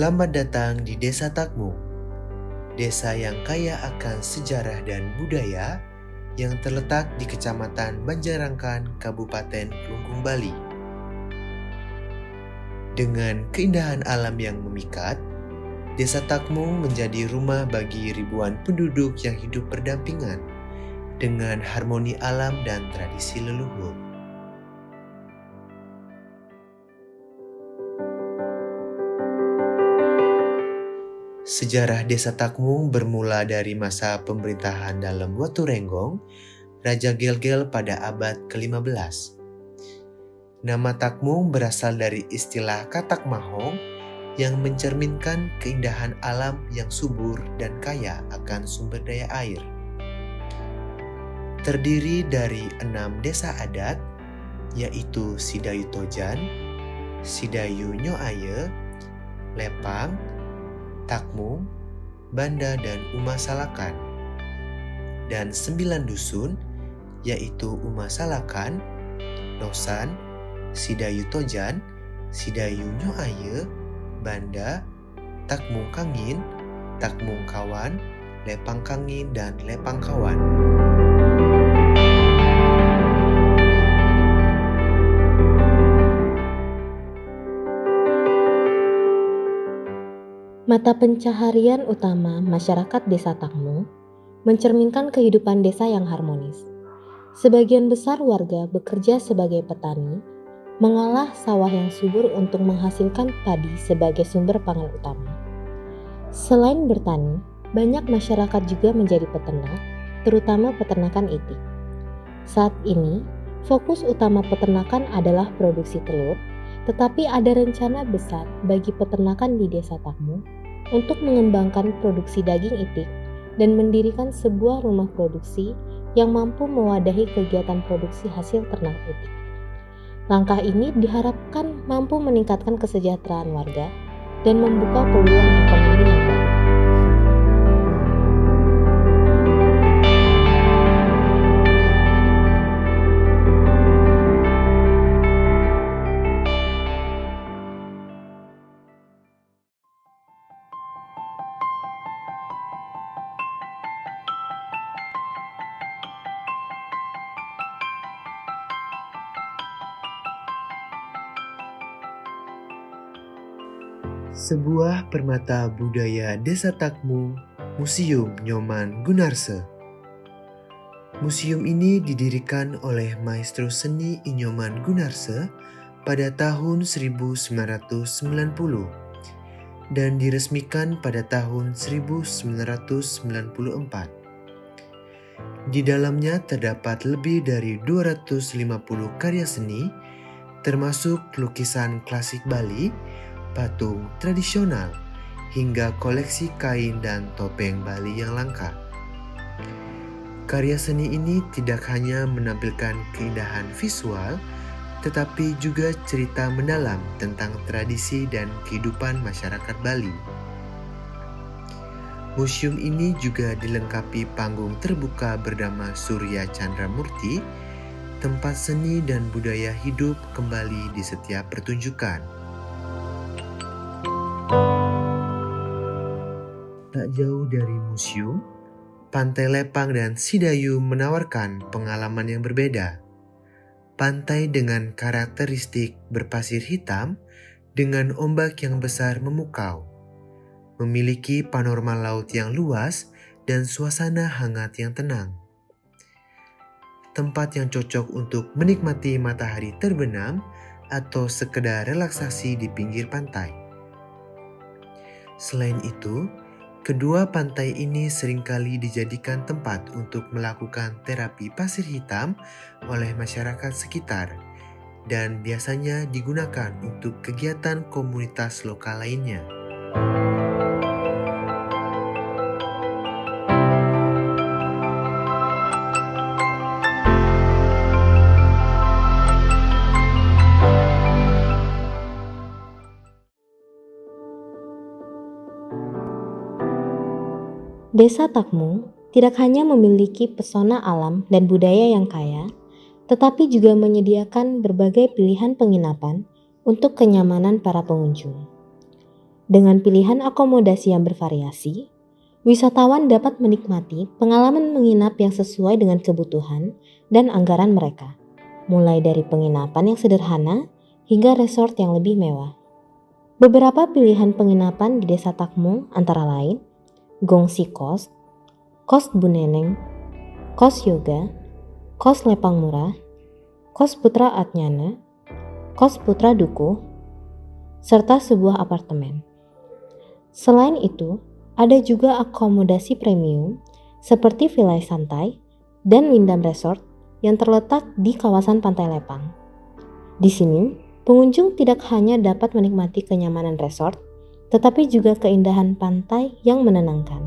Selamat datang di Desa Takmu, desa yang kaya akan sejarah dan budaya yang terletak di Kecamatan Banjarangkan, Kabupaten Kelungkung, Bali. Dengan keindahan alam yang memikat, Desa Takmu menjadi rumah bagi ribuan penduduk yang hidup berdampingan dengan harmoni alam dan tradisi leluhur. Sejarah Desa Takmu bermula dari masa pemerintahan dalam Watu Renggong, Raja Gelgel pada abad ke-15. Nama Takmu berasal dari istilah Katak Mahong yang mencerminkan keindahan alam yang subur dan kaya akan sumber daya air. Terdiri dari 6 desa adat, yaitu Sidayu Tojan, Sidayu Nyoaye, Lepang, Takmung, Banda, dan Uma Salakan, dan 9 dusun, yaitu Uma Salakan, Nosan, Sidayu Tojan, Sidayu Nyoaye, Banda, Takmung Kangin, Takmung Kawan, Lepang Kangin, dan Lepang Kawan. Mata pencaharian utama masyarakat Desa Takmu mencerminkan kehidupan desa yang harmonis. Sebagian besar warga bekerja sebagai petani, mengolah sawah yang subur untuk menghasilkan padi sebagai sumber pangan utama. Selain bertani, banyak masyarakat juga menjadi peternak, terutama peternakan itik. Saat ini, fokus utama peternakan adalah produksi telur, tetapi ada rencana besar bagi peternakan di Desa Takmu untuk mengembangkan produksi daging itik dan mendirikan sebuah rumah produksi yang mampu mewadahi kegiatan produksi hasil ternak itik. Langkah ini diharapkan mampu meningkatkan kesejahteraan warga dan membuka peluang ekonomi yang baru. Sebuah permata budaya Desa Takmu, Museum Nyoman Gunarse. Museum ini didirikan oleh Maestro Seni Inyoman Gunarse pada tahun 1990 dan diresmikan pada tahun 1994. Di dalamnya terdapat lebih dari 250 karya seni, termasuk lukisan klasik Bali, patung tradisional, hingga koleksi kain dan topeng Bali yang langka. Karya seni ini tidak hanya menampilkan keindahan visual, tetapi juga cerita mendalam tentang tradisi dan kehidupan masyarakat Bali. Museum ini juga dilengkapi panggung terbuka bernama Surya Chandra Murti, tempat seni dan budaya hidup kembali di setiap pertunjukan. Tak jauh dari museum, Pantai Lepang dan Sidayu menawarkan pengalaman yang berbeda. Pantai dengan karakteristik berpasir hitam dengan ombak yang besar memukau, memiliki panorama laut yang luas dan suasana hangat yang tenang. Tempat yang cocok untuk menikmati matahari terbenam atau sekedar relaksasi di pinggir pantai. Selain itu, kedua pantai ini seringkali dijadikan tempat untuk melakukan terapi pasir hitam oleh masyarakat sekitar dan biasanya digunakan untuk kegiatan komunitas lokal lainnya. Desa Takmu tidak hanya memiliki pesona alam dan budaya yang kaya, tetapi juga menyediakan berbagai pilihan penginapan untuk kenyamanan para pengunjung. Dengan pilihan akomodasi yang bervariasi, wisatawan dapat menikmati pengalaman menginap yang sesuai dengan kebutuhan dan anggaran mereka, mulai dari penginapan yang sederhana hingga resort yang lebih mewah. Beberapa pilihan penginapan di Desa Takmu antara lain Gongsi Kos, Kos Buneneng, Kos Yoga, Kos Lepang Murah, Kos Putra Atnyana, Kos Putra Dukuh, serta sebuah apartemen. Selain itu, ada juga akomodasi premium seperti Villa Santai dan Windam Resort yang terletak di kawasan Pantai Lepang. Di sini, pengunjung tidak hanya dapat menikmati kenyamanan resort, tetapi juga keindahan pantai yang menenangkan.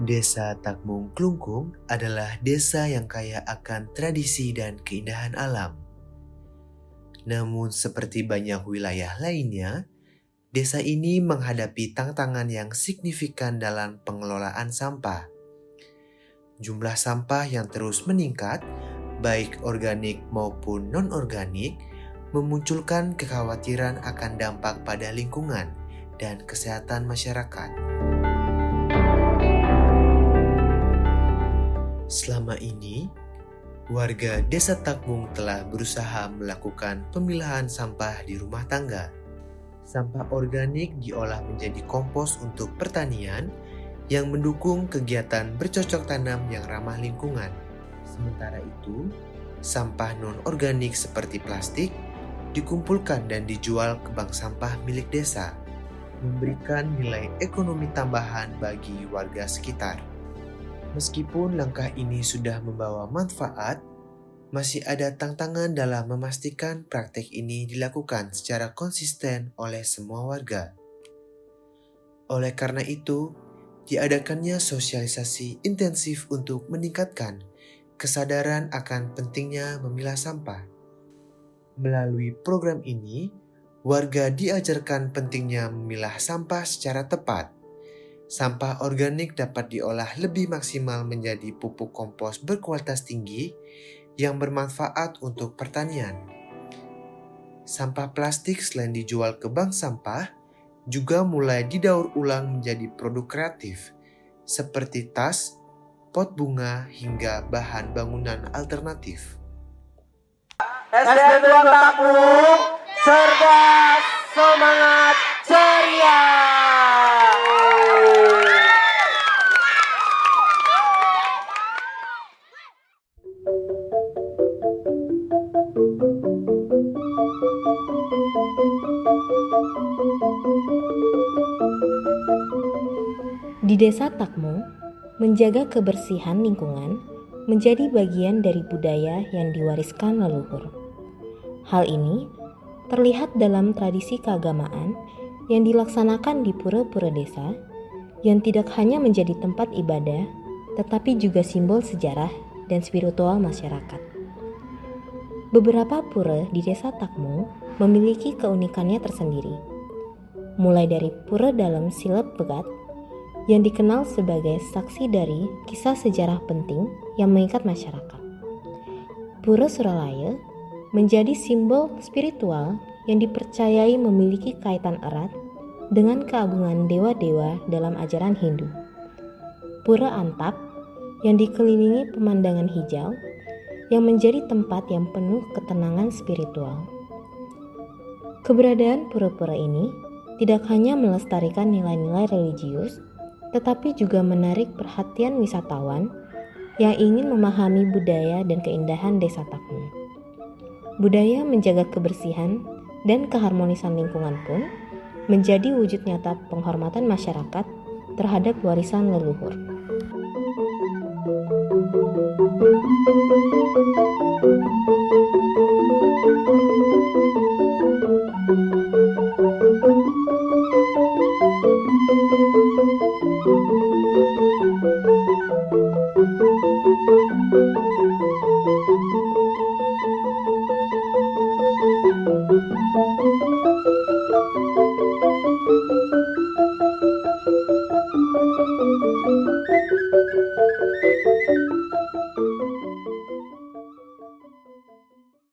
Desa Takmung Klungkung adalah desa yang kaya akan tradisi dan keindahan alam. Namun seperti banyak wilayah lainnya, desa ini menghadapi tantangan yang signifikan dalam pengelolaan sampah. Jumlah sampah yang terus meningkat, baik organik maupun non-organik, memunculkan kekhawatiran akan dampak pada lingkungan dan kesehatan masyarakat. Selama ini, warga Desa Takmung telah berusaha melakukan pemilahan sampah di rumah tangga. Sampah organik diolah menjadi kompos untuk pertanian yang mendukung kegiatan bercocok tanam yang ramah lingkungan. Sementara itu, sampah non-organik seperti plastik dikumpulkan dan dijual ke bank sampah milik desa, memberikan nilai ekonomi tambahan bagi warga sekitar. Meskipun langkah ini sudah membawa manfaat, masih ada tantangan dalam memastikan praktik ini dilakukan secara konsisten oleh semua warga. Oleh karena itu, diadakannya sosialisasi intensif untuk meningkatkan kesadaran akan pentingnya memilah sampah. Melalui program ini, warga diajarkan pentingnya memilah sampah secara tepat. Sampah organik dapat diolah lebih maksimal menjadi pupuk kompos berkualitas tinggi yang bermanfaat untuk pertanian. Sampah plastik selain dijual ke bank sampah, juga mulai didaur ulang menjadi produk kreatif, seperti tas, pot bunga, hingga bahan bangunan alternatif. SD 2 Takmung, cerdas, semangat, ceria. Di Desa Takmu, menjaga kebersihan lingkungan menjadi bagian dari budaya yang diwariskan leluhur. Hal ini terlihat dalam tradisi keagamaan yang dilaksanakan di pura-pura desa, yang tidak hanya menjadi tempat ibadah, tetapi juga simbol sejarah dan spiritual masyarakat. Beberapa pura di Desa Takmu memiliki keunikannya tersendiri, mulai dari Pura Dalam Silep Pegat, yang dikenal sebagai saksi dari kisah sejarah penting yang mengikat masyarakat. Pura Suralaya menjadi simbol spiritual yang dipercayai memiliki kaitan erat dengan keagungan dewa-dewa dalam ajaran Hindu. Pura Antap yang dikelilingi pemandangan hijau yang menjadi tempat yang penuh ketenangan spiritual. Keberadaan pura-pura ini tidak hanya melestarikan nilai-nilai religius, tetapi juga menarik perhatian wisatawan yang ingin memahami budaya dan keindahan Desa Takmu. Budaya menjaga kebersihan dan keharmonisan lingkungan pun menjadi wujud nyata penghormatan masyarakat terhadap warisan leluhur.